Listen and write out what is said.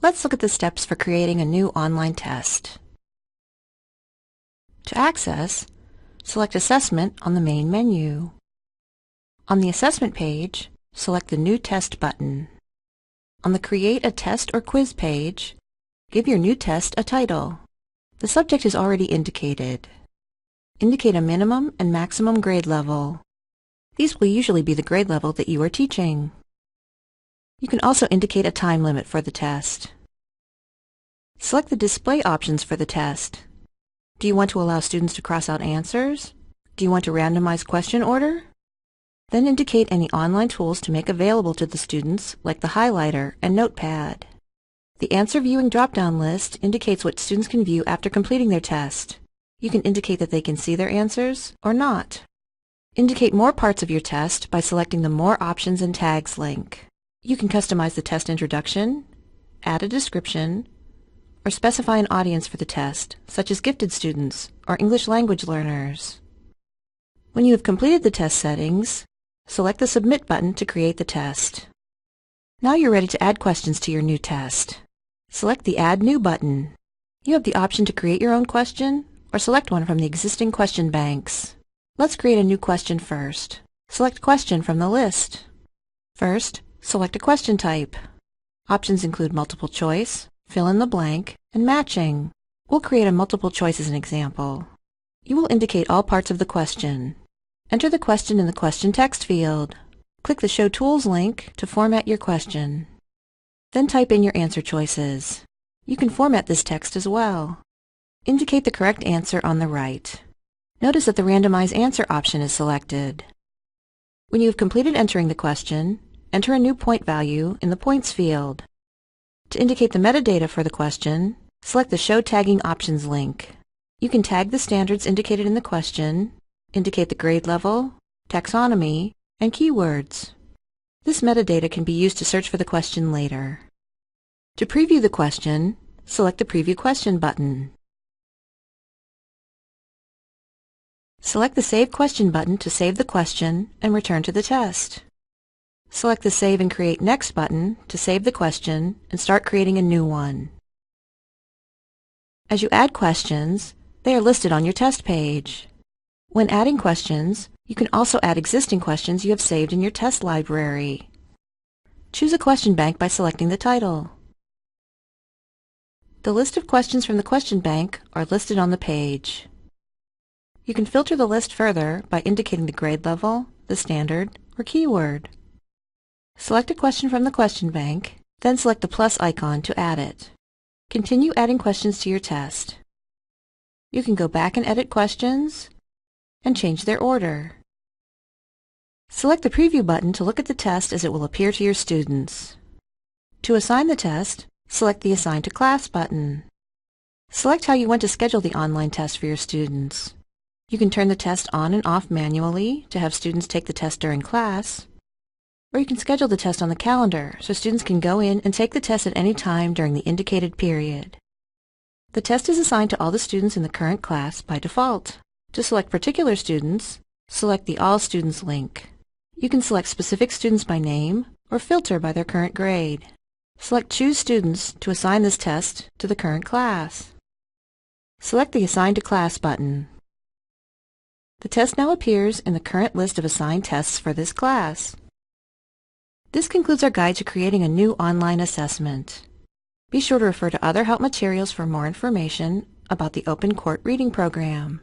Let's look at the steps for creating a new online test. To access, select Assessment on the main menu. On the Assessment page, select the New Test button. On the Create a Test or Quiz page, give your new test a title. The subject is already indicated. Indicate a minimum and maximum grade level. These will usually be the grade level that you are teaching. You can also indicate a time limit for the test. Select the display options for the test. Do you want to allow students to cross out answers? Do you want to randomize question order? Then indicate any online tools to make available to the students, like the highlighter and notepad. The answer viewing drop-down list indicates what students can view after completing their test. You can indicate that they can see their answers or not. Indicate more parts of your test by selecting the More Options and Tags link. You can customize the test introduction, add a description, or specify an audience for the test, such as gifted students or English language learners. When you have completed the test settings, select the Submit button to create the test. Now you're ready to add questions to your new test. Select the Add New button. You have the option to create your own question or select one from the existing question banks. Let's create a new question first. Select Question from the list. First, select a question type. Options include multiple choice, fill in the blank, and matching. We'll create a multiple choice as an example. You will indicate all parts of the question. Enter the question in the question text field. Click the Show Tools link to format your question. Then type in your answer choices. You can format this text as well. Indicate the correct answer on the right. Notice that the Randomize Answer option is selected. When you have completed entering the question, enter a new point value in the Points field. To indicate the metadata for the question, select the Show Tagging Options link. You can tag the standards indicated in the question, indicate the grade level, taxonomy, and keywords. This metadata can be used to search for the question later. To preview the question, select the Preview Question button. Select the Save Question button to save the question and return to the test. Select the Save and Create Next button to save the question and start creating a new one. As you add questions, they are listed on your test page. When adding questions, you can also add existing questions you have saved in your test library. Choose a question bank by selecting the title. The list of questions from the question bank are listed on the page. You can filter the list further by indicating the grade level, the standard, or keyword. Select a question from the question bank, then select the plus icon to add it. Continue adding questions to your test. You can go back and edit questions and change their order. Select the Preview button to look at the test as it will appear to your students. To assign the test, select the Assign to Class button. Select how you want to schedule the online test for your students. You can turn the test on and off manually to have students take the test during class, or you can schedule the test on the calendar so students can go in and take the test at any time during the indicated period. The test is assigned to all the students in the current class by default. To select particular students, select the All Students link. You can select specific students by name or filter by their current grade. Select Choose Students to assign this test to the current class. Select the Assign to Class button. The test now appears in the current list of assigned tests for this class. This concludes our guide to creating a new online assessment. Be sure to refer to other help materials for more information about the Open Court Reading Program.